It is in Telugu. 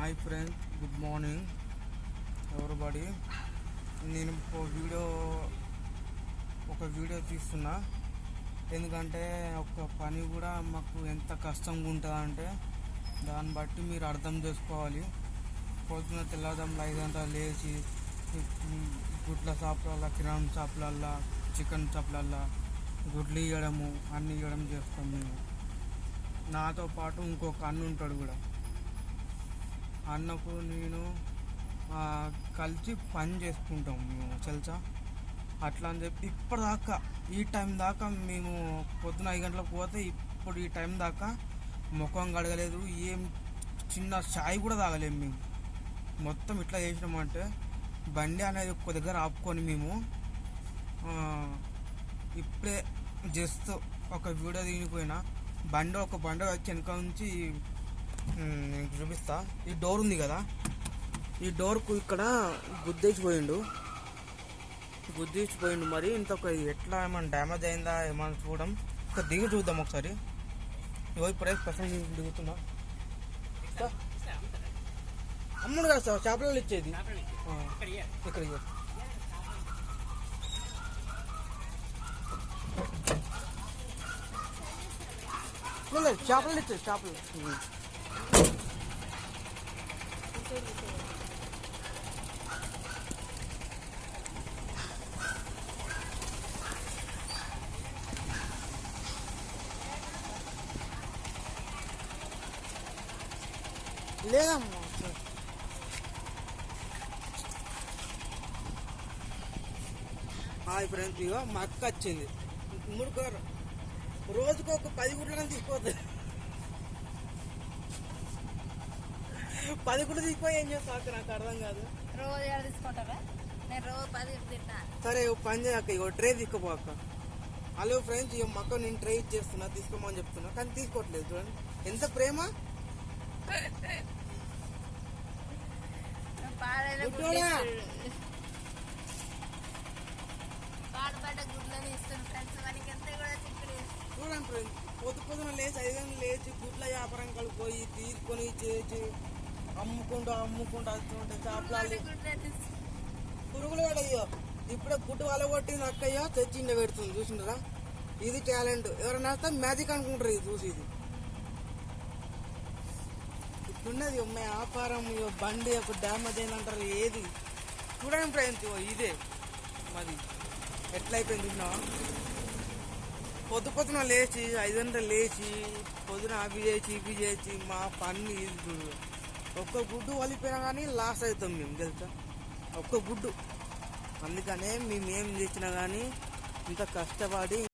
Hi friends, good morning everybody. నేను ఒక వీడియో తీస్తున్నా. ఎందుకంటే ఒక పని కూడా మాకు ఎంత కష్టంగా ఉంటుందా అంటే దాన్ని బట్టి మీరు అర్థం చేసుకోవాలి. పొద్దున తెల్లవారుజామున 5 గంటలు లేచి గుడ్ల షాపులల్లో, కిరాణా షాపులల్లో, చికెన్ షాపులల్లో గుడ్లు ఇవ్వడము అన్నీ ఇవ్వడం చేస్తాం మేము. నాతో పాటు ఇంకొక అన్న ఉంటాడు కూడా. అన్నకు నేను కలిసి పని చేసుకుంటాం మేము తెలుసా. అట్లా అని చెప్పి ఇప్పటిదాకా ఈ టైం దాకా మేము పొద్దున 5 గంటలకు పోతే ఇప్పుడు ఈ టైం దాకా ముఖం కడగలేదు, ఏం చిన్న చాయ్ కూడా తాగలేము మేము. మొత్తం ఇట్లా చేసినామంటే బండి అనేది ఒక్క దగ్గర ఆపుకొని మేము ఇప్పుడే జస్ట్ ఒక వీడియో దిగిపోయినా ఒక బండి వచ్చి వెనక నుంచి నేను చూపిస్తా. ఈ డోర్ ఉంది కదా, ఈ డోర్కు ఇక్కడ గుద్దేసిపోయిండు. మరి ఇంత ఎట్లా ఏమైనా డ్యామేజ్ అయిందా ఏమన్నా చూడడం, ఇక్కడ దిగి చూద్దాం ఒకసారి. ఇప్పుడే ప్రశ్న దిగుతున్నా. అమ్ముడు కదా సార్ చేపలలో ఇచ్చేది ఇక్కడ చేపలు ఇచ్చేది చేపలు లేదమ్మా. హాయ్ ఫ్రెండ్స్, ఇగో మా అక్క వచ్చింది. రోజుకు ఒక 10 గుడ్లను తీసుకోవద్దు. 10 గుడ్లు తీసుకో ఏం చేస్తా నాకు అర్థం కాదు. రోజు తీసుకుంటారా? నేను రోజు 10 తింటా. సరే పని చేయక ఇగో ట్రే తీసుకోపో అక్క. హలో ఫ్రెండ్స్, ఇక మా అక్క నేను ట్రే ఇచ్చేస్తున్నా, తీసుకోమని చెప్తున్నా కానీ తీసుకోవట్లేదు. చూడండి ఎంత ప్రేమ. చూడండి ఫ్రెండ్స్, పొద్దున లేచి 5 గంటలు లేచి గుడ్ల వ్యాపారం కలిపోయి తీసుకొని చేసి అమ్ముకుంటూ వస్తుంటే చేపలాలి పురుగులు పడయ్యో. ఇప్పుడే గుడ్డు వల కొట్టింది అక్కయ్యో, తెచ్చి ఇండ పెడుతుంది. చూసిండ్రా, ఇది టాలెంట్. ఎవరైనా వస్తే మ్యాజిక్ అనుకుంటారు ఇది చూసి. ఇది ఇప్పుడున్నది వ్యాపారం, బండి ఒక డ్యామేజ్ అయిందంటారు ఏది. చూడండి ఫ్రెండ్స్, ఇదే మరి ఎట్లయిపోయింది చూసినావా. పొద్దున లేచి 5 గంటలు లేచి పొద్దున అవి చేసి మా పని ఒక్క గుడ్డు వలిపోయినా కానీ లాస్ అవుతాం మేము తెలుసా, ఒక్క గుడ్డు. అందుకనే మేము ఏం చేసినా కానీ ఇంత కష్టపడి